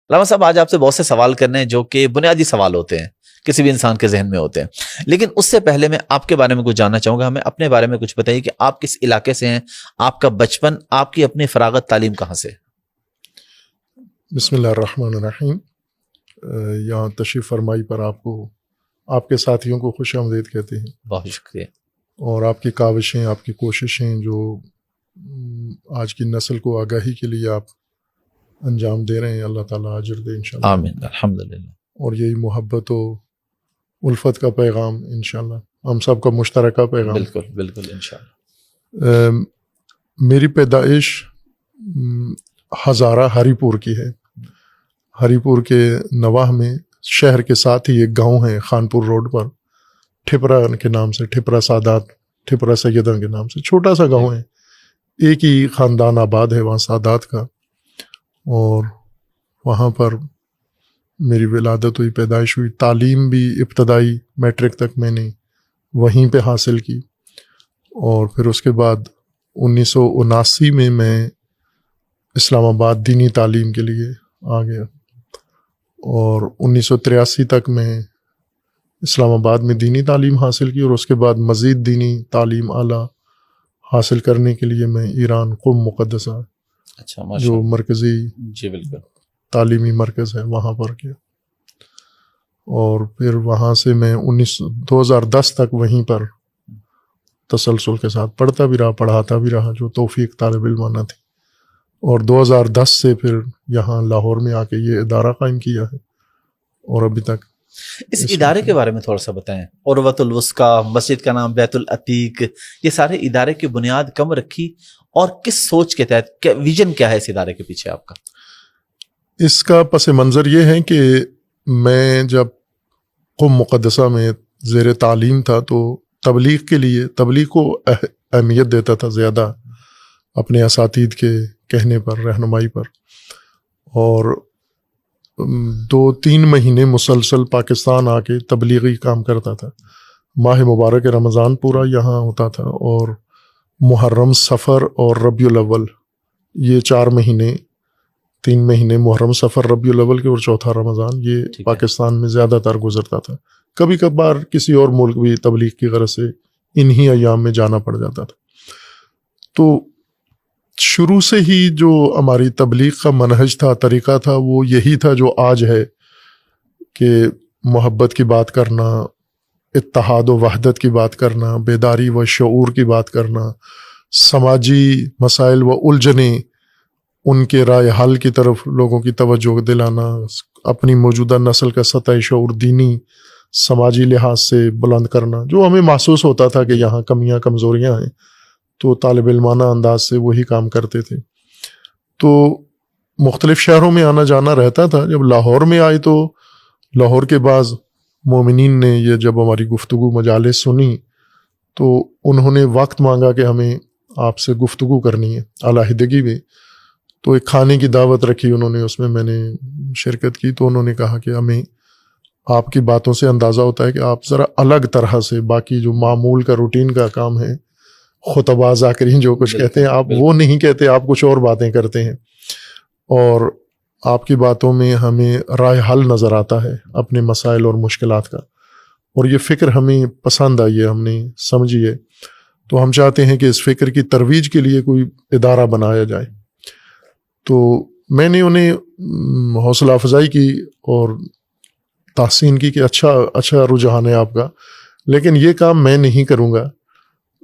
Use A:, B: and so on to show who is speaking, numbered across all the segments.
A: علامہ صاحب آج آپ سے بہت سے سوال کرنے ہیں جو کہ بنیادی سوال ہوتے ہیں، کسی بھی انسان کے ذہن میں ہوتے ہیں، لیکن اس سے پہلے میں آپ کے بارے میں کچھ جاننا چاہوں گا. ہمیں اپنے بارے میں کچھ بتائیے کہ آپ کس علاقے سے ہیں، آپ کا بچپن، آپ کی اپنی فراغت تعلیم کہاں سے؟
B: بسم اللہ الرحمن الرحیم. یہاں تشریف فرمائی پر آپ کو، آپ کے ساتھیوں کو خوش آمدید کہتے ہیں.
A: بہت شکریہ.
B: اور آپ کی کاوشیں، آپ کی کوششیں جو آج کی نسل کو آگاہی کے لیے آپ انجام دے رہے ہیں، اللہ تعالیٰ اجر دے انشاءاللہ.
A: آمین، الحمدللہ.
B: اور یہی محبت و الفت کا پیغام انشاءاللہ ہم سب کا مشترکہ پیغام.
A: بالکل بالکل انشاءاللہ.
B: میری پیدائش ہزارہ ہری پور کی ہے. ہری پور کے نواح میں شہر کے ساتھ ہی ایک گاؤں ہے خانپور روڈ پر، ٹھپرا کے نام سے، ٹھپرا سادات، ٹھپرا سیدن کے نام سے چھوٹا سا گاؤں ہے. ایک ہی خاندان آباد ہے وہاں سادات کا، اور وہاں پر میری ولادت ہوئی، پیدائش ہوئی. تعلیم بھی ابتدائی میٹرک تک میں نے وہیں پہ حاصل کی، اور پھر اس کے بعد 1979 میں میں اسلام آباد دینی تعلیم کے لیے آ گیا، اور 1983 تک میں اسلام آباد میں دینی تعلیم حاصل کی، اور اس کے بعد مزید دینی تعلیم اعلیٰ حاصل کرنے کے لیے میں ایران قم مقدسہ،
A: اچھا ماشاء
B: جو
A: اللہ.
B: مرکزی
A: جی بالکل.
B: تعلیمی مرکز ہے، وہاں پر کیا. اور پھر وہاں سے میں 2010 تک وہیں پر تسلسل کے ساتھ پڑھتا بھی رہا، پڑھاتا بھی رہا، جو توفیق طالب علمانہ تھی. اور 2010 سے پھر یہاں لاہور میں آ کے یہ ادارہ قائم کیا ہے، اور ابھی تک.
A: اس ادارے کے بارے میں تھوڑا سا بتائیں. عروۃ الوثقیٰ، مسجد کا نام بیت العتیق، یہ سارے ادارے کی بنیاد کم رکھی اور کس سوچ کے تحت، ویژن کیا ہے اس ادارے کے پیچھے آپ کا؟
B: اس کا پس منظر یہ ہے کہ میں جب قم مقدسہ میں زیر تعلیم تھا تو تبلیغ کے لیے، تبلیغ کو اہمیت دیتا تھا زیادہ اپنے اساتید کے کہنے پر، رہنمائی پر. اور 2-3 مہینے مسلسل پاکستان آ کے تبلیغی کام کرتا تھا. ماہ مبارک رمضان پورا یہاں ہوتا تھا، اور محرم، صفر اور ربیع الاول، یہ 4 مہینے، 3 مہینے محرم، صفر، ربیع الاول کے، اور چوتھا رمضان، یہ پاکستان میں زیادہ تر گزرتا تھا. کبھی کبھار کسی اور ملک بھی تبلیغ کی غرض سے انہی ایام میں جانا پڑ جاتا تھا. تو شروع سے ہی جو ہماری تبلیغ کا منہج تھا، طریقہ تھا، وہ یہی تھا جو آج ہے، کہ محبت کی بات کرنا، اتحاد و وحدت کی بات کرنا، بیداری و شعور کی بات کرنا، سماجی مسائل و الجھنیں، ان کے رائے حل کی طرف لوگوں کی توجہ دلانا، اپنی موجودہ نسل کا سطح شعور دینی سماجی لحاظ سے بلند کرنا. جو ہمیں محسوس ہوتا تھا کہ یہاں کمیاں، کمزوریاں ہیں، تو طالب علمانہ انداز سے وہی کام کرتے تھے. تو مختلف شہروں میں آنا جانا رہتا تھا. جب لاہور میں آئے تو لاہور کے بعض مومنین نے یہ جب ہماری گفتگو مجالس سنی تو انہوں نے وقت مانگا کہ ہمیں آپ سے گفتگو کرنی ہے علیحدگی میں. تو ایک کھانے کی دعوت رکھی انہوں نے، اس میں نے شرکت کی. تو انہوں نے کہا کہ ہمیں آپ کی باتوں سے اندازہ ہوتا ہے کہ آپ ذرا الگ طرح سے، باقی جو معمول کا روٹین کا کام ہے، خطبہ ذاکرین جو کچھ کہتے ہیں، آپ وہ نہیں کہتے، آپ کچھ اور باتیں کرتے ہیں. اور آپ کی باتوں میں ہمیں رائے حل نظر آتا ہے اپنے مسائل اور مشکلات کا، اور یہ فکر ہمیں پسند آئی ہے، ہم نے سمجھی ہے. تو ہم چاہتے ہیں کہ اس فکر کی ترویج کے لیے کوئی ادارہ بنایا جائے. تو میں نے انہیں حوصلہ افزائی کی اور تحسین کی کہ اچھا رجحان ہے آپ کا، لیکن یہ کام میں نہیں کروں گا.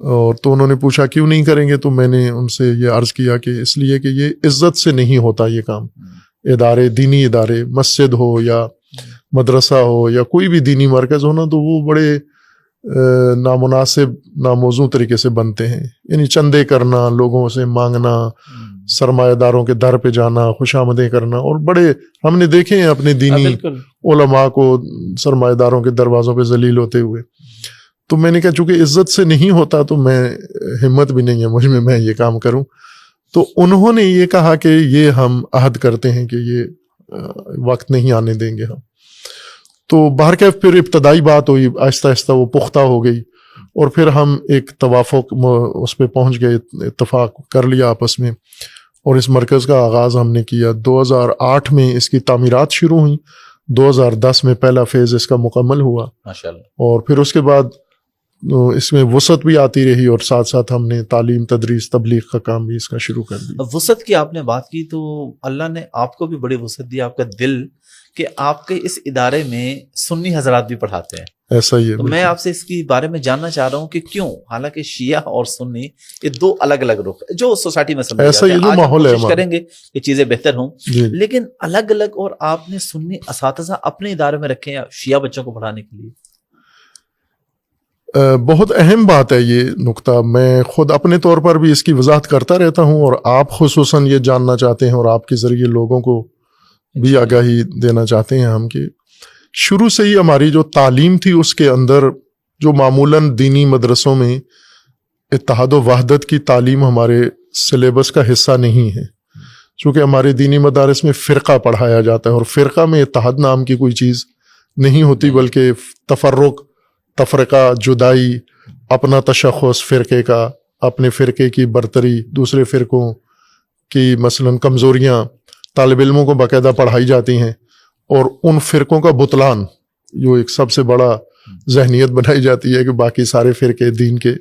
B: اور تو انہوں نے پوچھا کیوں نہیں کریں گے؟ تو میں نے ان سے یہ عرض کیا کہ اس لیے کہ یہ عزت سے نہیں ہوتا یہ کام. ادارے، دینی ادارے، مسجد ہو یا مدرسہ ہو یا کوئی بھی دینی مرکز ہونا، تو وہ بڑے نامناسب، ناموزوں طریقے سے بنتے ہیں. یعنی چندے کرنا، لوگوں سے مانگنا، سرمایہ داروں کے در پہ جانا، خوش آمدیں کرنا، اور بڑے ہم نے دیکھے ہیں اپنے دینی علماء کو سرمایہ داروں کے دروازوں پہ ذلیل ہوتے ہوئے. تو میں نے کہا چونکہ عزت سے نہیں ہوتا تو میں، ہمت بھی نہیں ہے مجھ میں یہ کام کروں. تو انہوں نے یہ کہا کہ یہ ہم عہد کرتے ہیں کہ یہ وقت نہیں آنے دیں گے ہم. تو باہر کے پھر ابتدائی بات ہوئی، آہستہ آہستہ وہ پختہ ہو گئی، اور پھر ہم ایک توافق اس پہ پہنچ گئے، اتفاق کر لیا آپس میں. اور اس مرکز کا آغاز ہم نے کیا 2008 میں، اس کی تعمیرات شروع ہوئیں، 2010 میں پہلا فیز اس کا مکمل ہوا،
A: ماشاءاللہ.
B: اور پھر اس کے بعد اس میں وسعت بھی آتی رہی، اور ساتھ ساتھ ہم نے تعلیم، تدریس، تبلیغ کا کام بھی اس کا شروع کر دیا.
A: وسعت کی آپ نے بات کی تو اللہ نے آپ کو بھی بڑی وسعت دی، آپ کا دل، کہ آپ کے اس ادارے میں سنی حضرات بھی پڑھاتے ہیں.
B: ایسا ہی ہے.
A: تو میں آپ سے اس کی بارے میں جاننا چاہ رہا ہوں کہ کیوں، حالانکہ شیعہ اور سنی یہ دو الگ الگ رخ جو سوسائٹی میں سمجھے
B: ایسا
A: جاتے ہیں.
B: یہ جو
A: آج ہم
B: ماحول ہے
A: کوشش کریں گے کہ چیزیں بہتر ہوں،
B: جی.
A: لیکن الگ الگ. اور آپ نے سنی اساتذہ اپنے ادارے میں رکھے ہیں شیعہ بچوں کو پڑھانے کے لیے.
B: بہت اہم بات ہے یہ نقطہ. میں خود اپنے طور پر بھی اس کی وضاحت کرتا رہتا ہوں، اور آپ خصوصاً یہ جاننا چاہتے ہیں، اور آپ کے ذریعے لوگوں کو بھی آگاہی دینا چاہتے ہیں ہم، کہ شروع سے ہی ہماری جو تعلیم تھی اس کے اندر، جو معمولاً دینی مدرسوں میں اتحاد و وحدت کی تعلیم ہمارے سلیبس کا حصہ نہیں ہے، چونکہ ہمارے دینی مدارس میں فرقہ پڑھایا جاتا ہے، اور فرقہ میں اتحاد نام کی کوئی چیز نہیں ہوتی، بلکہ تفرق، تفرقہ، جدائی، اپنا تشخص فرقے کا، اپنے فرقے کی برتری، دوسرے فرقوں کی مثلاً کمزوریاں طالب علموں کو باقاعدہ پڑھائی جاتی ہیں، اور ان فرقوں کا بطلان، جو ایک سب سے بڑا ذہنیت بنائی جاتی ہے کہ باقی سارے فرقے دین کے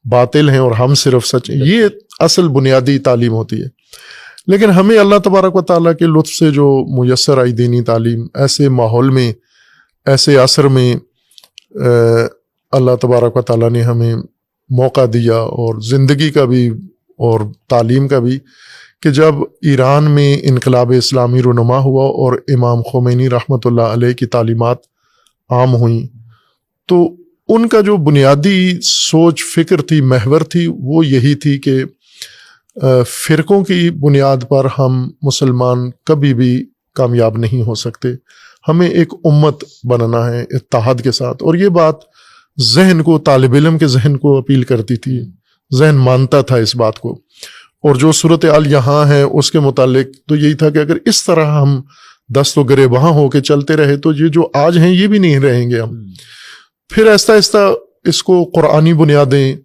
B: باطل ہیں اور ہم صرف سچ. یہ اصل بنیادی تعلیم ہوتی ہے. لیکن ہمیں اللہ تبارک و تعالیٰ کے لطف سے جو میسر آئی دینی تعلیم، ایسے ماحول میں، ایسے عصر میں اللہ تبارک و تعالیٰ نے ہمیں موقع دیا، اور زندگی کا بھی اور تعلیم کا بھی، کہ جب ایران میں انقلاب اسلامی رونما ہوا اور امام خمینی رحمۃ اللہ علیہ کی تعلیمات عام ہوئیں، تو ان کا جو بنیادی سوچ فکر تھی، محور تھی، وہ یہی تھی کہ فرقوں کی بنیاد پر ہم مسلمان کبھی بھی کامیاب نہیں ہو سکتے، ہمیں ایک امت بننا ہے اتحاد کے ساتھ. اور یہ بات ذہن کو، طالب علم کے ذہن کو اپیل کرتی تھی، ذہن مانتا تھا اس بات کو. اور جو صورتحال یہاں ہے اس کے متعلق تو یہی تھا کہ اگر اس طرح ہم دست و گریباں ہو کے چلتے رہے تو یہ جو آج ہیں یہ بھی نہیں رہیں گے ہم. پھر آہستہ آہستہ اس کو قرآنی بنیادیں،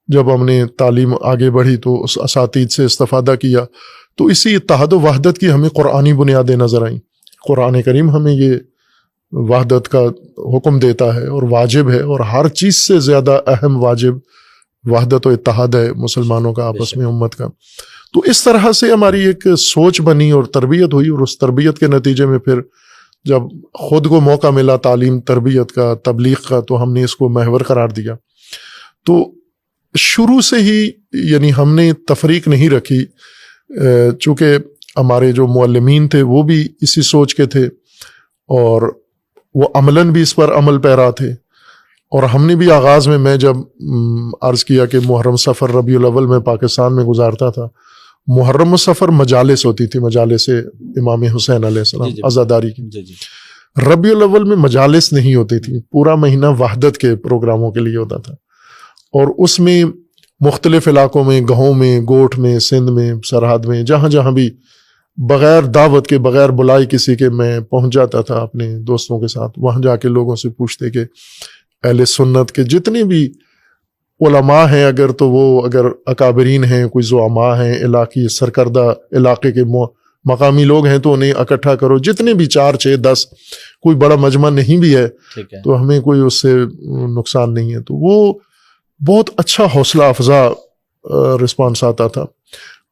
B: جب ہم نے تعلیم آگے بڑھی تو اس اساتید سے استفادہ کیا، تو اسی اتحاد و وحدت کی ہمیں قرآنی بنیادیں نظر آئیں. قرآن کریم ہمیں یہ وحدت کا حکم دیتا ہے اور واجب ہے، اور ہر چیز سے زیادہ اہم واجب وحدت و اتحاد ہے مسلمانوں کا آپس میں، امت کا. تو اس طرح سے ہماری ایک سوچ بنی اور تربیت ہوئی، اور اس تربیت کے نتیجے میں پھر جب خود کو موقع ملا تعلیم، تربیت کا، تبلیغ کا، تو ہم نے اس کو محور قرار دیا. تو شروع سے ہی یعنی ہم نے تفریق نہیں رکھی، چونکہ ہمارے جو معلمین تھے وہ بھی اسی سوچ کے تھے، اور وہ عملاً بھی اس پر عمل پیرا تھے. اور ہم نے بھی آغاز میں جب عرض کیا کہ محرم صفر ربیع الاول میں پاکستان میں گزارتا تھا، محرم و صفر مجالس ہوتی تھی، مجالس امام حسین علیہ السلام عزاداری کی. ربیع الاول میں مجالس نہیں ہوتی تھی، پورا مہینہ وحدت کے پروگراموں کے لیے ہوتا تھا، اور اس میں مختلف علاقوں میں، گاؤں میں، گوٹھ میں، سندھ میں، سرحد میں، جہاں جہاں بھی بغیر دعوت کے، بغیر بلائی کسی کے میں پہنچ جاتا تھا اپنے دوستوں کے ساتھ. وہاں جا کے لوگوں سے پوچھتے کہ اہل سنت کے جتنے بھی علماء ہیں، اگر اکابرین ہیں، کوئی زعماء ہیں، علاقی سرکردہ علاقے کے مقامی لوگ ہیں، تو انہیں اکٹھا کرو، جتنے بھی 4 6 10، کوئی بڑا مجمع نہیں بھی ہے تو ہمیں کوئی اس سے نقصان نہیں ہے. تو وہ بہت اچھا حوصلہ افزا رسپانس آتا تھا.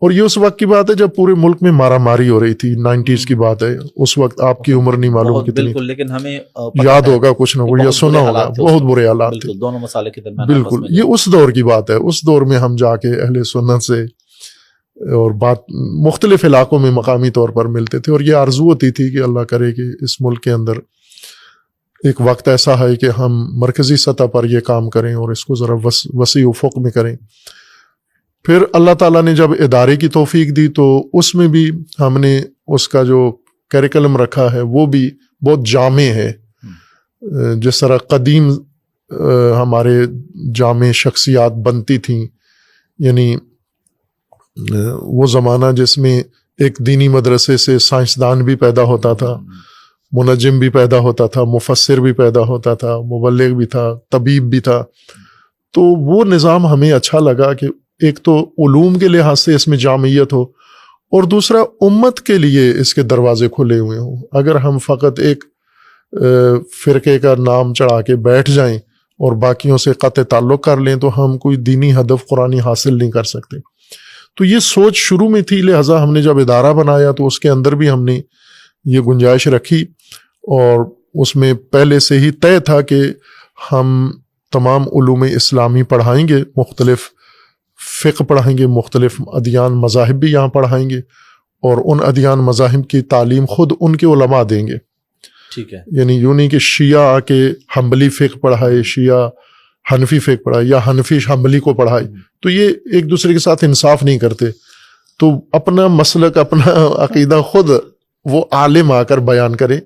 B: اور یہ اس وقت کی بات ہے جب پورے ملک میں مارا ماری ہو رہی تھی، 90s کی بات ہے. اس وقت آپ کی عمر نہیں معلوم کتنی،
A: بالکل، لیکن ہمیں
B: یاد ہوگا کچھ نہ کچھ، یا سنا ہوگا، بہت برے حالات تھے
A: دونوں مسالے کے درمیان.
B: بالکل، یہ اس دور کی بات ہے. اس دور میں ہم جا کے اہل سنت سے اور بات مختلف علاقوں میں مقامی طور پر ملتے تھے، اور یہ آرزو ہوتی تھی کہ اللہ کرے کہ اس ملک کے اندر ایک وقت ایسا ہے کہ ہم مرکزی سطح پر یہ کام کریں اور اس کو ذرا وسیع افق میں کریں. پھر اللہ تعالیٰ نے جب ادارے کی توفیق دی تو اس میں بھی ہم نے اس کا جو کیریکلم رکھا ہے وہ بھی بہت جامع ہے. جس طرح قدیم ہمارے جامع شخصیات بنتی تھیں، یعنی وہ زمانہ جس میں ایک دینی مدرسے سے سائنسدان بھی پیدا ہوتا تھا، منجم بھی پیدا ہوتا تھا، مفسر بھی پیدا ہوتا تھا، مبلغ بھی تھا، طبیب بھی تھا. تو وہ نظام ہمیں اچھا لگا کہ ایک تو علوم کے لحاظ سے اس میں جامعیت ہو، اور دوسرا امت کے لیے اس کے دروازے کھلے ہوئے ہوں. اگر ہم فقط ایک فرقے کا نام چڑھا کے بیٹھ جائیں اور باقیوں سے قطع تعلق کر لیں تو ہم کوئی دینی ہدف قرآنی حاصل نہیں کر سکتے. تو یہ سوچ شروع میں تھی، لہٰذا ہم نے جب ادارہ بنایا تو اس کے اندر بھی ہم نے یہ گنجائش رکھی، اور اس میں پہلے سے ہی طے تھا کہ ہم تمام علوم اسلامی پڑھائیں گے، مختلف فقہ پڑھائیں گے، مختلف ادیان مذاہب بھی یہاں پڑھائیں گے، اور ان ادیان مذاہب کی تعلیم خود ان کے علماء دیں گے.
A: ٹھیک ہے.
B: یعنی یوں نہیں کہ شیعہ آ کے حنبلی فقہ پڑھائے، شیعہ حنفی فقہ پڑھائے، یا حنفی حنبلی کو پڑھائے، تو یہ ایک دوسرے کے ساتھ انصاف نہیں کرتے. تو اپنا مسلک، اپنا عقیدہ خود وہ عالم آ کر بیان کرے.